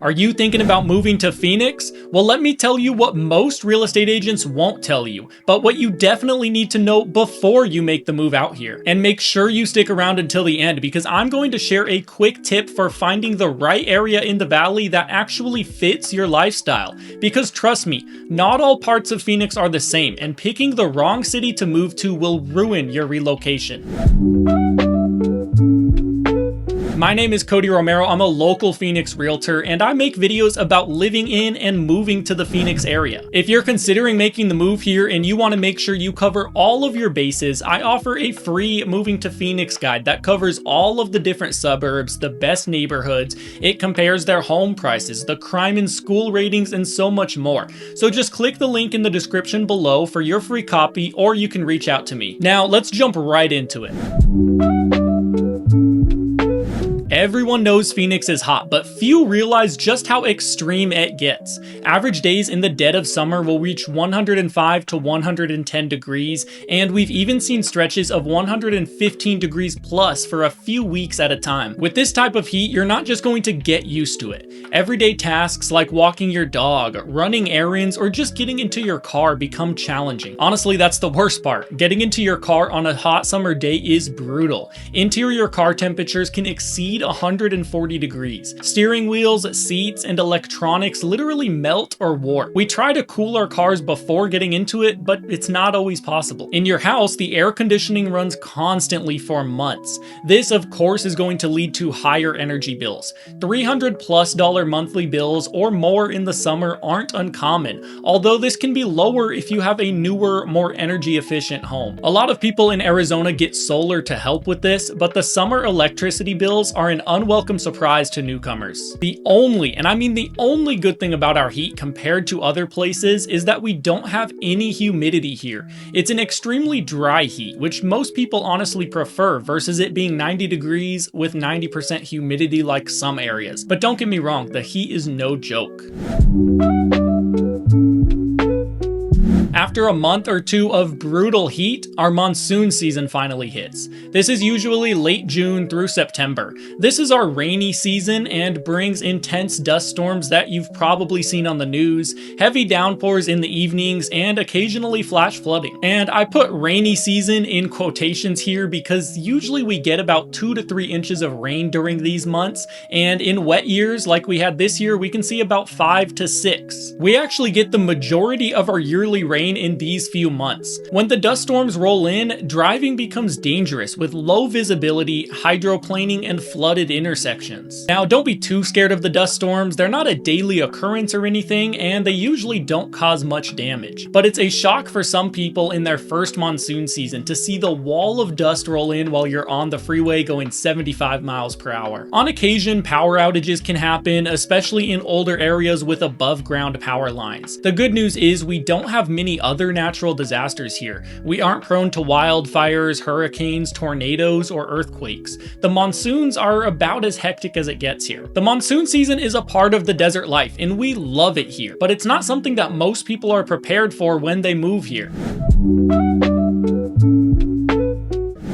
Are you thinking about moving to Phoenix? Well, let me tell you what most real estate agents won't tell you, but what you definitely need to know before you make the move out here. And make sure you stick around until the end, because I'm going to share a quick tip for finding the right area in the valley that actually fits your lifestyle. Because trust me, not all parts of Phoenix are the same, and picking the wrong city to move to will ruin your relocation. My name is Kody Romero. I'm a local Phoenix realtor, and I make videos about living in and moving to the Phoenix area. If you're considering making the move here and you want to make sure you cover all of your bases, I offer a free Moving to Phoenix guide that covers all of the different suburbs, the best neighborhoods. It compares their home prices, the crime and school ratings, and so much more. So just click the link in the description below for your free copy, or you can reach out to me. Now let's jump right into it. Everyone knows Phoenix is hot, but few realize just how extreme it gets. Average days in the dead of summer will reach 105 to 110 degrees, and we've even seen stretches of 115 degrees plus for a few weeks at a time. With this type of heat, you're not just going to get used to it. Everyday tasks like walking your dog, running errands, or just getting into your car become challenging. Honestly, that's the worst part. Getting into your car on a hot summer day is brutal. Interior car temperatures can exceed 140 degrees. Steering wheels, seats, and electronics literally melt or warp. We try to cool our cars before getting into it, but it's not always possible. In your house, the air conditioning runs constantly for months. This, of course, is going to lead to higher energy bills. $300+ monthly bills or more in the summer aren't uncommon, although this can be lower if you have a newer, more energy efficient home. A lot of people in Arizona get solar to help with this, but the summer electricity bills are an unwelcome surprise to newcomers. The only, and I mean the only good thing about our heat compared to other places is that we don't have any humidity here. It's an extremely dry heat, which most people honestly prefer versus it being 90 degrees with 90% humidity like some areas. But don't get me wrong, the heat is no joke. After a month or two of brutal heat, our monsoon season finally hits. This is usually late June through September. This is our rainy season and brings intense dust storms that you've probably seen on the news, heavy downpours in the evenings, and occasionally flash flooding. And I put rainy season in quotations here because usually we get about 2 to 3 inches of rain during these months, and in wet years like we had this year, we can see about 5 to 6. We actually get the majority of our yearly rain in these few months. When the dust storms roll in, driving becomes dangerous with low visibility, hydroplaning, and flooded intersections. Now, don't be too scared of the dust storms. They're not a daily occurrence or anything, and they usually don't cause much damage. But it's a shock for some people in their first monsoon season to see the wall of dust roll in while you're on the freeway going 75 miles per hour. On occasion, power outages can happen, especially in older areas with above ground power lines. The good news is we don't have many other natural disasters here. We aren't prone to wildfires, hurricanes, tornadoes, or earthquakes. The monsoons are about as hectic as it gets here. The monsoon season is a part of the desert life, and we love it here, but it's not something that most people are prepared for when they move here.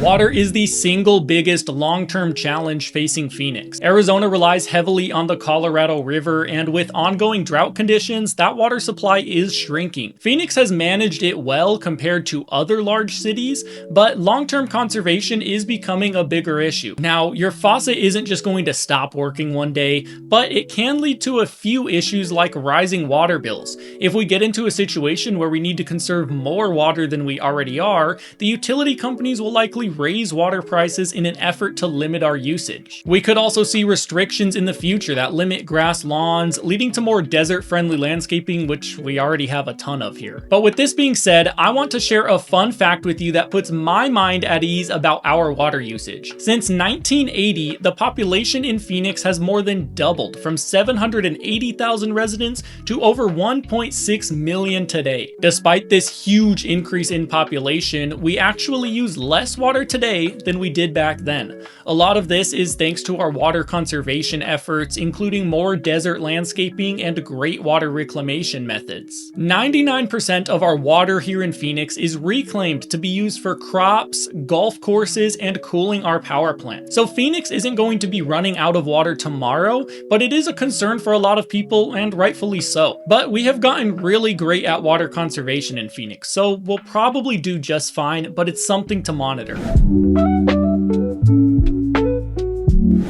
Water is the single biggest long-term challenge facing Phoenix. Arizona relies heavily on the Colorado River, and with ongoing drought conditions, that water supply is shrinking. Phoenix has managed it well compared to other large cities, but long-term conservation is becoming a bigger issue. Now, your faucet isn't just going to stop working one day, but it can lead to a few issues like rising water bills. If we get into a situation where we need to conserve more water than we already are, the utility companies will likely raise water prices in an effort to limit our usage. We could also see restrictions in the future that limit grass lawns, leading to more desert-friendly landscaping, which we already have a ton of here. But with this being said, I want to share a fun fact with you that puts my mind at ease about our water usage. Since 1980, the population in Phoenix has more than doubled from 780,000 residents to over 1.6 million today. Despite this huge increase in population, we actually use less water water today than we did back then. A lot of this is thanks to our water conservation efforts, including more desert landscaping and great water reclamation methods. 99% of our water here in Phoenix is reclaimed to be used for crops, golf courses, and cooling our power plant. So Phoenix isn't going to be running out of water tomorrow, but it is a concern for a lot of people, and rightfully so. But we have gotten really great at water conservation in Phoenix, so we'll probably do just fine, but it's something to monitor.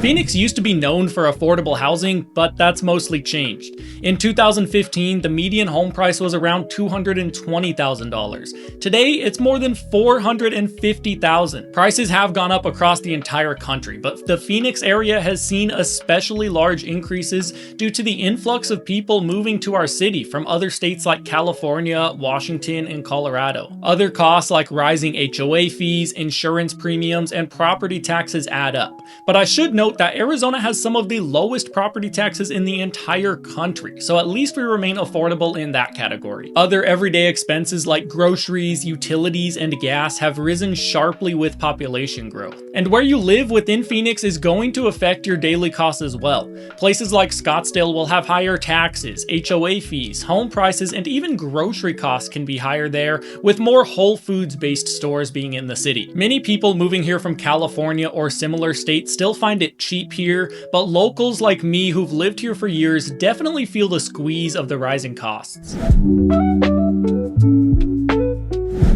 Phoenix used to be known for affordable housing, but that's mostly changed. In 2015, the median home price was around $220,000. Today, it's more than $450,000. Prices have gone up across the entire country, but the Phoenix area has seen especially large increases due to the influx of people moving to our city from other states like California, Washington, and Colorado. Other costs like rising HOA fees, insurance premiums, and property taxes add up. But I should note that Arizona has some of the lowest property taxes in the entire country, so at least we remain affordable in that category. Other everyday expenses like groceries, utilities, and gas have risen sharply with population growth. And where you live within Phoenix is going to affect your daily costs as well. Places like Scottsdale will have higher taxes, HOA fees, home prices, and even grocery costs can be higher there, with more Whole Foods-based stores being in the city. Many people moving here from California or similar states still find it cheap here, but locals like me who've lived here for years definitely feel the squeeze of the rising costs.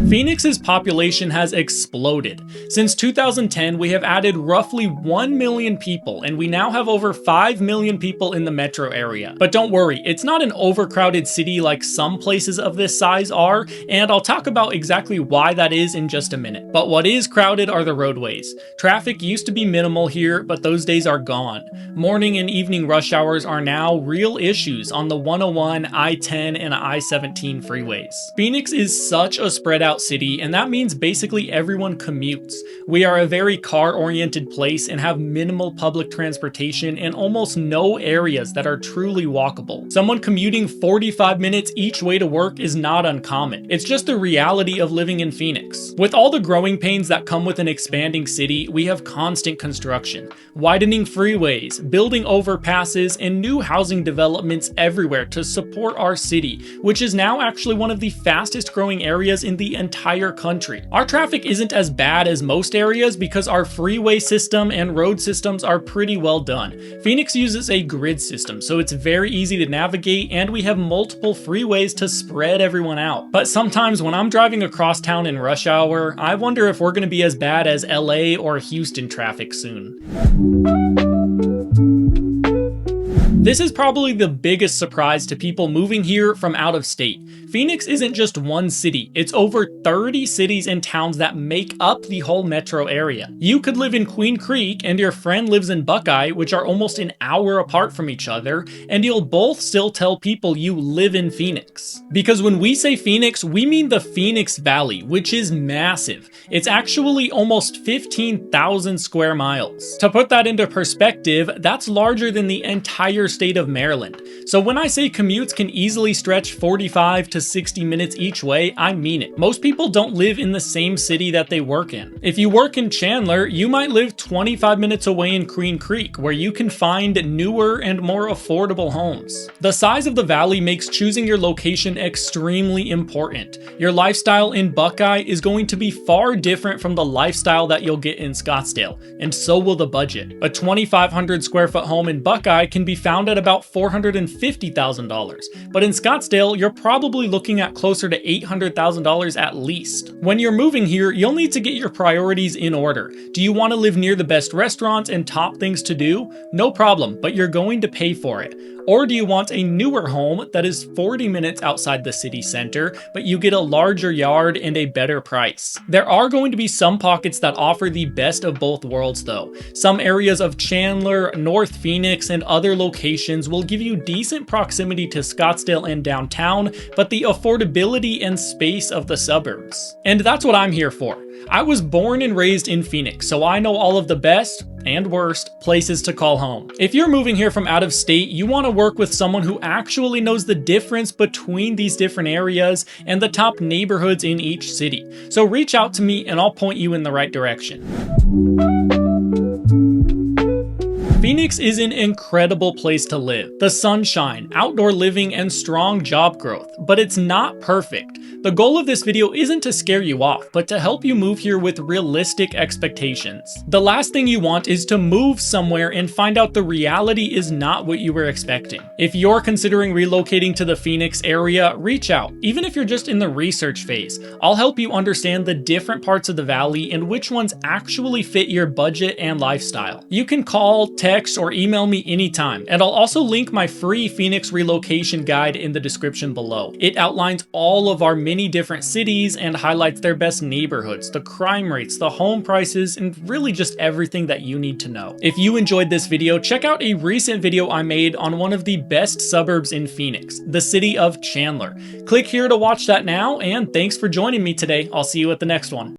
Phoenix's population has exploded. Since 2010, we have added roughly 1 million people, and we now have over 5 million people in the metro area. But don't worry, it's not an overcrowded city like some places of this size are, and I'll talk about exactly why that is in just a minute. But what is crowded are the roadways. Traffic used to be minimal here, but those days are gone. Morning and evening rush hours are now real issues on the 101, I-10, and I-17 freeways. Phoenix is such a spread out city, and that means basically everyone commutes. We are a very car-oriented place and have minimal public transportation and almost no areas that are truly walkable. Someone commuting 45 minutes each way to work is not uncommon. It's just the reality of living in Phoenix. With all the growing pains that come with an expanding city, we have constant construction, widening freeways, building overpasses, and new housing developments everywhere to support our city, which is now actually one of the fastest growing areas in the entire country. Our traffic isn't as bad as most areas because our freeway system and road systems are pretty well done. Phoenix uses a grid system, so it's very easy to navigate, and we have multiple freeways to spread everyone out. But sometimes when I'm driving across town in rush hour, I wonder if we're going to be as bad as LA or Houston traffic soon. This is probably the biggest surprise to people moving here from out of state. Phoenix isn't just one city, it's over 30 cities and towns that make up the whole metro area. You could live in Queen Creek and your friend lives in Buckeye, which are almost an hour apart from each other, and you'll both still tell people you live in Phoenix. Because when we say Phoenix, we mean the Phoenix Valley, which is massive. It's actually almost 15,000 square miles. To put that into perspective, that's larger than the entire state of Maryland. So when I say commutes can easily stretch 45 to 60 minutes each way, I mean it. Most people don't live in the same city that they work in. If you work in Chandler, you might live 25 minutes away in Queen Creek, where you can find newer and more affordable homes. The size of the valley makes choosing your location extremely important. Your lifestyle in Buckeye is going to be far different from the lifestyle that you'll get in Scottsdale, and so will the budget. A 2,500 square foot home in Buckeye can be found at about $450,000, but in Scottsdale, you're probably looking at closer to $800,000 at least. When you're moving here, you'll need to get your priorities in order. Do you want to live near the best restaurants and top things to do? No problem, but you're going to pay for it. Or do you want a newer home that is 40 minutes outside the city center, but you get a larger yard and a better price? There are going to be some pockets that offer the best of both worlds though. Some areas of Chandler, North Phoenix, and other locations will give you decent proximity to Scottsdale and downtown, but the affordability and space of the suburbs. And that's what I'm here for. I was born and raised in Phoenix, so I know all of the best and worst places to call home. If you're moving here from out of state, you want to work with someone who actually knows the difference between these different areas and the top neighborhoods in each city. So reach out to me and I'll point you in the right direction. Phoenix is an incredible place to live. The sunshine, outdoor living, and strong job growth, but it's not perfect. The goal of this video isn't to scare you off, but to help you move here with realistic expectations. The last thing you want is to move somewhere and find out the reality is not what you were expecting. If you're considering relocating to the Phoenix area, reach out. Even if you're just in the research phase, I'll help you understand the different parts of the valley and which ones actually fit your budget and lifestyle. You can call, text, or email me anytime, and I'll also link my free Phoenix relocation guide in the description below. It outlines all of our many different cities and highlights their best neighborhoods, the crime rates, the home prices, and really just everything that you need to know. If you enjoyed this video, check out a recent video I made on one of the best suburbs in Phoenix, the city of Chandler. Click here to watch that now, and thanks for joining me today. I'll see you at the next one.